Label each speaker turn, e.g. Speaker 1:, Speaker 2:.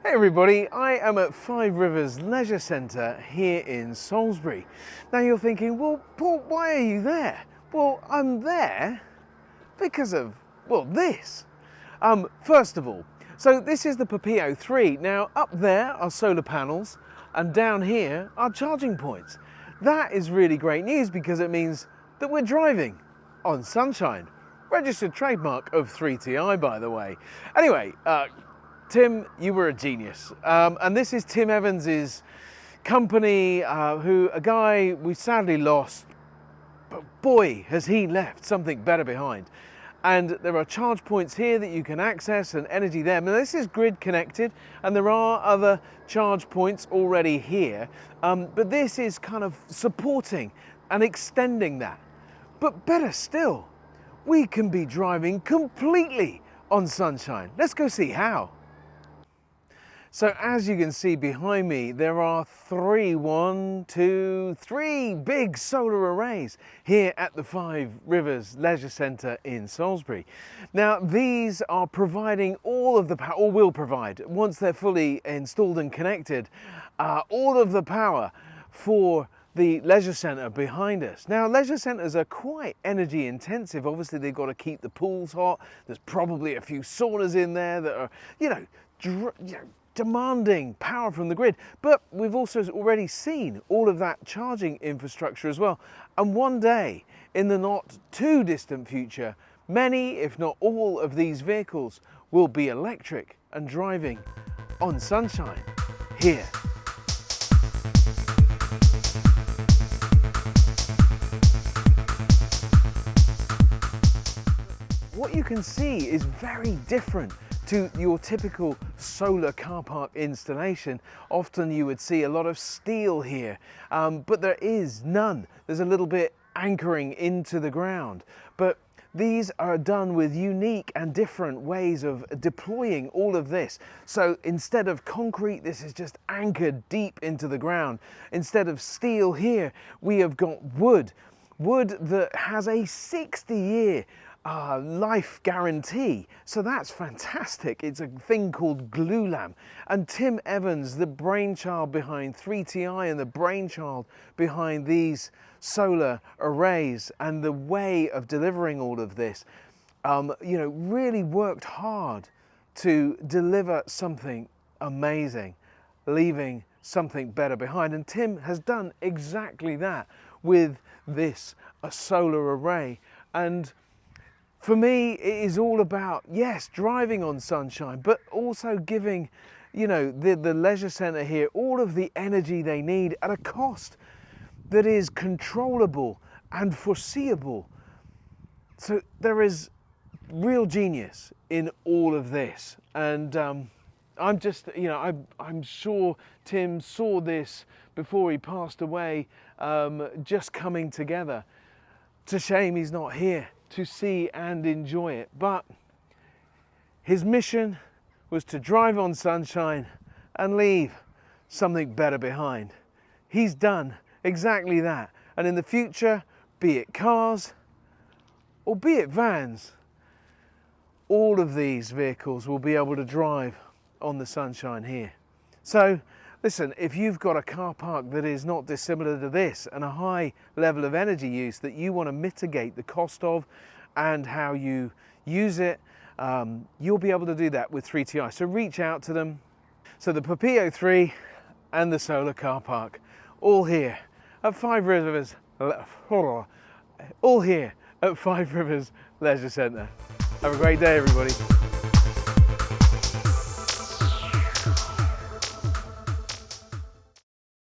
Speaker 1: Hey everybody, I am at Five Rivers Leisure Centre here in Salisbury. Now you're thinking, well Paul, why are you there? Well, I'm there because of, well, this. First of all, so this is the Papilio3. Now up there are solar panels and down here are charging points. That is really great news because it means that we're driving on sunshine. Registered trademark of 3TI, by the way. Anyway, Tim, you were a genius. And this is Tim Evans's company, a guy we sadly lost, but boy, has he left something better behind. And there are charge points here that you can access and energy there. Now this is grid connected and there are other charge points already here, but this is kind of supporting and extending that. But better still, we can be driving completely on sunshine. Let's go see how. So as you can see behind me, there are three big solar arrays here at the Five Rivers Leisure Centre in Salisbury. Now these are providing all of the power, or will provide, once they're fully installed and connected, all of the power for the leisure centre behind us. Now leisure centres are quite energy intensive. Obviously they've got to keep the pools hot. There's probably a few saunas in there that are, demanding power from the grid, but we've also already seen all of that charging infrastructure as well. And one day in the not too distant future, many, if not all, of these vehicles will be electric and driving on sunshine here. What you can see is very different to your typical solar car park installation. Often you would see a lot of steel here, but there is none. There's a little bit anchoring into the ground, but these are done with unique and different ways of deploying all of this. So instead of concrete, this is just anchored deep into the ground. Instead of steel here, we have got wood that has a 60-year life guarantee. So that's fantastic. It's a thing called glulam. And Tim Evans, the brainchild behind 3TI and the brainchild behind these solar arrays and the way of delivering all of this, really worked hard to deliver something amazing, leaving something better behind. And Tim has done exactly that with this solar array. And for me, it is all about, yes, driving on sunshine, but also giving, the leisure centre here all of the energy they need at a cost that is controllable and foreseeable. So there is real genius in all of this. And I'm just, I'm sure Tim saw this before he passed away, just coming together. It's a shame he's not here to see and enjoy it, but his mission was to drive on sunshine and leave something better behind. He's done exactly that, and in the future, be it cars or be it vans, all of these vehicles will be able to drive on the sunshine here. So listen, if you've got a car park that is not dissimilar to this and a high level of energy use that you want to mitigate the cost of and how you use it, you'll be able to do that with 3TI. So reach out to them. So the Papilio3 and the solar car park, all here at Five Rivers, all here at Five Rivers Leisure Centre. Have a great day, everybody.